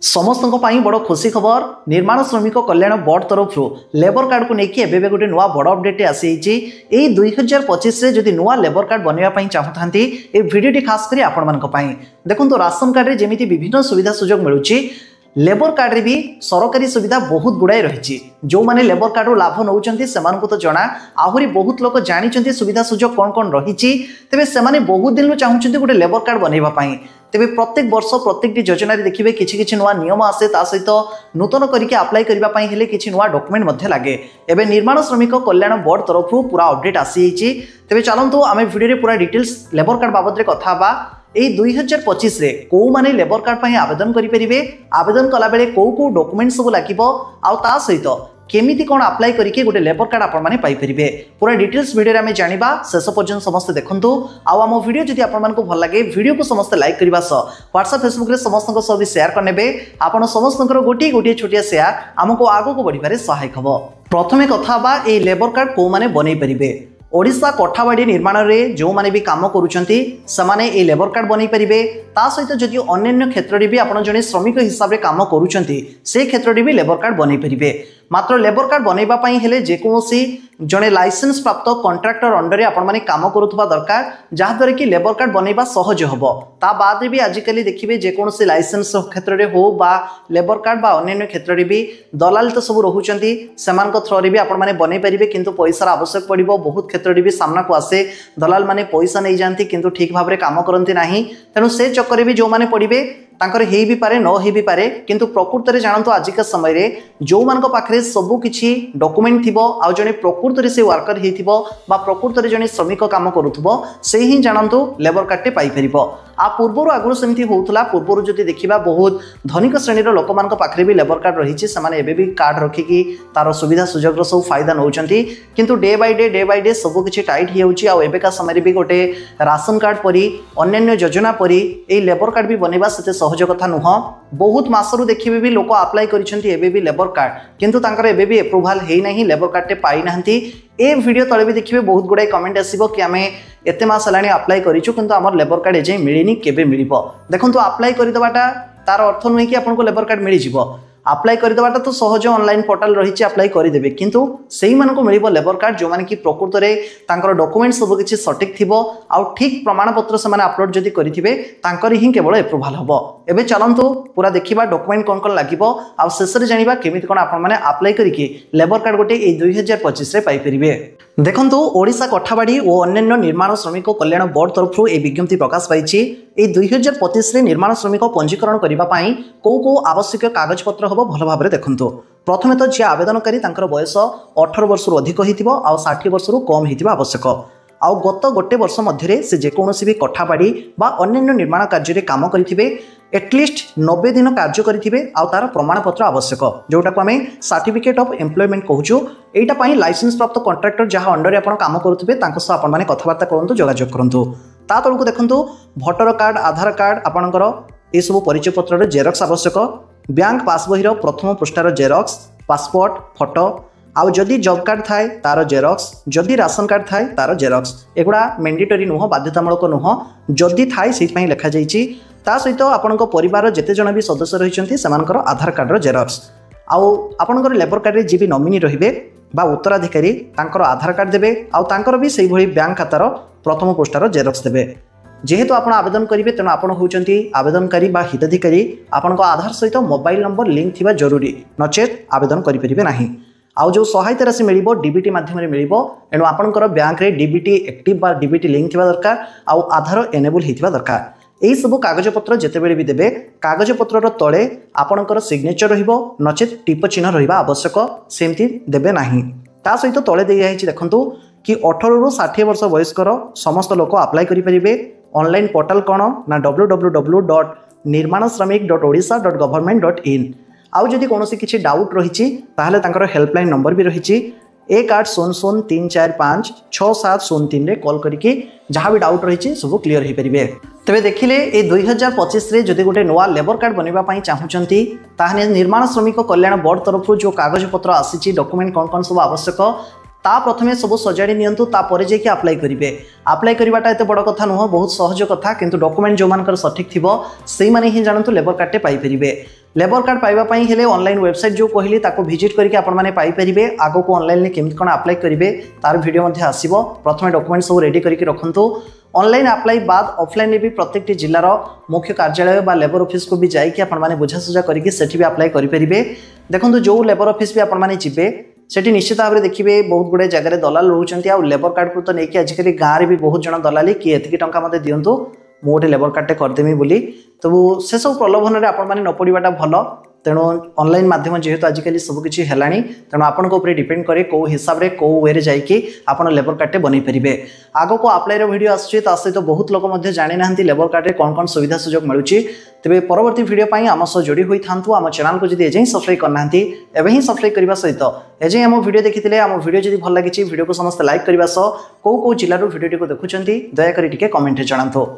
समस्त बड़ खुशी खबर निर्माण श्रमिक कल्याण बोर्ड तरफ लेबर कार्ड को लेकिन एवं गोटे नुआ बड़ अपडेट आसी 2025 जदि नुआ लेबर कार्ड बनवाई चाहूँ ये भिडियो खास कर आपण देखो राशन कार्ड में जमी विभिन्न सुविधा सुजोग मिलूँ लेबर कार्ड रे भी सरकारी सुविधा बहुत गुड़ाई रही जो मैंने लेबर कार्ड लाभ नौ तो जना आहरी बहुत लोग जानी सुविधा सुजोग कौन कौन रही तेरे से बहुत दिन चाहूँगी गोटे लेबर कार्ड बनवाई तेरे प्रत्येक वर्ष प्रत्येक योजना देखिए किसी नुआ नियम आसे ता सहित नूतन करके अप्लाई करने किसी नुआ डॉक्यूमेंट लगे एवं निर्माण श्रमिक कल्याण बोर्ड तरफ पूरा अपडेट आसी तेरे चलतु आम भिडियो पूरा डिटेल्स लेबर कार्ड बाबद कथा यही 2025 रे कौ माने लेबर कार्ड पर आवेदन करेंगे आवेदन कला बेले कौ डॉक्यूमेंट सब लगे आ सहित केमिति कौन अप्लाई करके गोटे लेबर कार्ड आपण माने पाई परिबे पूरा डिटेल्स वीडियो रे आमे जानिबा शेष पर्यंत समस्त देखंतु आम वीडियो जदि आपण मानको भल लागे वीडियो को समस्त लाइक करबा सह व्हाट्सएप फेसबुक रे समस्त को सब शेयर करनेबे आपण समस्त गोटे गोटे छोटिया शेयर आमको आगो को बढ़िबारे सहायक हबो। प्रथमे कथा बा ए लेबर कार्ड को माने बनै परिबे ओडिशा कोठाबाड़ी निर्माण में जो माने भी काम करुछंती समाने ए लेबर कार्ड बनै परिबे ता सहित जदि अन्य क्षेत्र रे भी आपण जने श्रमिक हिसाब रे काम करुछंती से क्षेत्र रे भी लेबर कार्ड बनै परिबे मात्र लेबर कार्ड बनैबा पई हेले जे कोनोसी जने लाइसेंस प्राप्त कॉन्ट्रैक्टर अंडर रे आपण माने काम करुथबा दरकार जहा द्वारा कि लेबर कार्ड बनैबा सहज हबो ता बाद भी आजिकली देखिबे जे कोनोसी लाइसेंस क्षेत्र रे हो बा लेबर कार्ड बा अन्य क्षेत्र रे भी दलाल तो सब रहुचंती समान को थ्रो रे भी आपण माने बनै परिबे किंतु पैसा आवश्यक पड़िबो बहुत क्षेत्र रे भी सामना को आसे दलाल माने पैसा नै जानती किंतु ठीक भाबरे काम करंती नाही तेनु से चक्कर भी जो माने पड़िबे तांकर हेई भी पारे न हेई भी पारे किंतु प्रकृत रे जानतो आजिका समय रे जो मानको पाखरे सबु किछि डॉक्यूमेंट थिबो आ जने प्रकृत रे से वर्कर हेइथिबो बा प्रकृत रे जने श्रमिक काम करूथबो से ही जानतो लेबर कार्ड टे पाई परिबो आ पूर्वरु आगु सेमति होउतला पूर्वरु जति देखिबा बहुत धनिक श्रेणी रो लोक मानको पाखरे भी लेबर कार्ड रहिछि समाने एबे भी कार्ड रखि कि तार सुविधा सुजोग रो सब फायदा नउचंती किंतु डे बाय डे सब किछि टाइट हि होउछि आ एबेका समय रे भी गोटे राशन कार्ड परी अन्य योजना परी ए लेबर कार्ड भी बनेबा सते सहज कथा नुह बहुत मासरु देखिबे भी लोक अप्लाई करिसेंती एबे भी लेबर कार्ड किंतु तांकर एबे भी अप्रूवल हेई नाही लेबर कार्ड टे पाई नाहंती ए वीडियो तळे भी देखिबे बहुत गुडे कमेंट आसीबो कि आमे एते मास हलाणी अप्लाई करिछु किंतु हमर लेबर कार्ड एजे मिलिनी केबे मिलिबो देखंतु अप्लाई करि दबाटा तार अर्थ नै कि आपनको लेबर कार्ड मिलि जिवो अप्लाई करदेवाटा तो सहज ऑनलाइन पोर्टल रही अप्लाई करदेवे किंतु सेही मानको मिलिबो लेबर कार्ड जो माने कि प्रकृत रे तांकर डॉक्यूमेंट सब किछि सटीक थिबो आ ठीक प्रमाण पत्र से माने अपलोड जदी करिथिबे तांकर ही केवल अप्रूवल हबो। एबे चलंतु पूरा देखिबा डॉक्यूमेंट कोन कोन लागिबो आ शेष रे जानिबा केमिति कोन आपण माने अप्लाई करिके लेबर कार्ड गोटे ए 2025 रे पाई परिबे। देखंतु ओडिशा कोठाबाड़ी और अन्य निर्माण श्रमिक कल्याण बोर्ड तरफ ए विज्ञप्ति प्रकाश पाइछि ए 2025 रे निर्माण श्रमिक पंजीकरण करिबा पई को आवश्यक कागज पत्र हबो भल भाबरे देखंतु। प्रथमे तो जे आवेदनकारी तांकर बयस 18 वर्ष रु अधिक होइतिबो आ 60 वर्ष रु कम होइतिबा आवश्यक आ गत गोटे वर्ष मध्यरे से जे कोनोसी भी कोठाबाड़ी बा अन्य निर्माण कार्य रे काम करिथिबे एटलिस्ट 90 दिन कार्य करिथिबे आ तार प्रमाण पत्र आवश्यक जोटा को आमे सर्टिफिकेट ऑफ एम्प्लॉयमेंट कहूछु एटा पई लाइसेंस प्राप्त कॉन्ट्रैक्टर जहां अंडर आपण काम करूथिबे तांको सह आपण माने कथबार्ता करंतु जोगाजोग करंतु। ता तळकु देखंतु भोटर कार्ड आधार कार्ड आपणकर ए सब परिचय पत्र जेरक्स आवश्यक बैंक पासबही प्रथम पृष्ठार जेरक्स पासपोर्ट फोटो आउ जदि जॉब कार्ड थाए तार जेरक्स जदि राशन कार्ड थाए तार जेरक्स एगुड़ा मैंडेटरी नुह बाध्यतामूलक नुह जदि थाए से लिखा जाइए ता सहित आपणक परिवार जेते जन भी सदस्य रहिछंती सेमानकर आधार कार्ड जेरक्स आउ आपणकर लेबर कार्ड रे जे भी नॉमिनी रहिबे बा उत्तराधिकारी तांकर आधार कार्ड देबे आउ तांकर भी सही भली बैंक खातार प्रथम पृष्ठार जेरक्स देबे जेहेतु आपण आवेदन करेंगे तेणु आपण होउचंती आवेदनकारी बा हिताधिकारी आपण आधार सहित मोबाइल नंबर लिंक थिबा जरूरी नचेत आवेदन करि परिबे नाही आउ जो सहायता राशि मिलिबो डीबीटी माध्यम रे मिलिबो एणु आपणकर बैंक रे डीबीटी एक्टिव बा डीबीटी लिंक थिबा दरकार आउ आधार एनेबल हिथिबा दरकार एही सब कागज पत्र जेते बेले भी देबे कागज पत्रर तळे आपणकर सिग्नेचर रहिबो नचेत टिप चिन्ह रहिबा आवश्यक सेमति देबे नाही ता सहित तळे देइ आइछि देखंतु कि 18 रु 60 वर्ष वयस्कर समस्त लोक अप्लाई करि परिबे ऑनलाइन पोर्टल कौन ना www.nirmanashramik.odisha.government.in आउ जदि कोनोसी किछि डाउट रहिछि ताहले तांकर हेल्पलाइन नंबर भी रहिछि 1800-345-6703 रे कॉल करके जहाँ भी डाउट रही सब क्लीयर हो पारे। तेरे देखिले ए 2025 रे जदि गोटे नुआ लेबर कार्ड बनवा चाहूँगी ताहले निर्माण श्रमिक कल्याण बोर्ड तरफ जो कागज पत्र आसी डॉक्यूमेंट कौन कौन सब आवश्यक ता प्रथमे सब सजाड़ी नियंतु तापर जे कि अप्लाई करेंगे अप्लाई करवाटा एत बड़ कथा नुह बहुत सहज कथा किंतु डॉक्यूमेंट जो मानकर सठिक थिबो सेही माने ही जानतु लेबर कार्ड पाई परिबे लेबर कार्ड पाइबापी हेले ऑनलाइन वेबसाइट जो कहली ताको विजिट करके आपण माने पाई परिबे। आगो को ऑनलाइन केमती कोन अप्लाई करिवे तार वीडियो मध्ये आसीबो। प्रथमे डॉक्यूमेंट सब रेडी करके रखंतु। ऑनलाइन अप्लाई बाद ऑफलाइन भी प्रत्येक जिलार मुख्य कार्यालय बा लेबर ऑफिस को भी जाइए आपण माने बुझासुझा करके सेठी भी अप्लाई करि परिबे। देखंतु जो लेबर ऑफिस भी आपण माने जिबे सेठी निश्चित भाव में देखिए बहुत गुड़े जगह दलाल रोचंती आ लेबर कार्ड को तो नहीं आजिकल गाँव में बहुत जन दलाली कि एतिकी टंका मते दियंतु मु गोटे लेबर कार्डटे करदेमी बोली। तो से सब प्रलोभन में आपण माने न पड़ाटा भल। तेणु ऑनलाइन माध्यम जेहेतु आजिकल सबकिछि हेलानी तेणु आपण ऊपर डिपेंड करे को हिसाब रे को वे रे जाइए आपण लेबर कार्डटे बनै परिबे। आगो को अप्लाई वीडियो आसुछि ता सहित बहुत लोक मध्ये जानि नाहंती लेबर कार्ड रे कोन कोन सुविधा सुयोग मिलुछि। तेबे परवर्ती वीडियो पई आम सह जोड़ी होई थांतु। आम चैनल को जदि एजें सब्सक्राइब करनांती एबे ही सब्सक्राइब करबा सहित एजें आम वीडियो देखिथिले आम वीडियो जदि भल लागिछि वीडियो को समस्त लाइक करबा सह को जिल्ला रो वीडियो को देखुचंती दया करी टिके कमेंट रे जणांतो।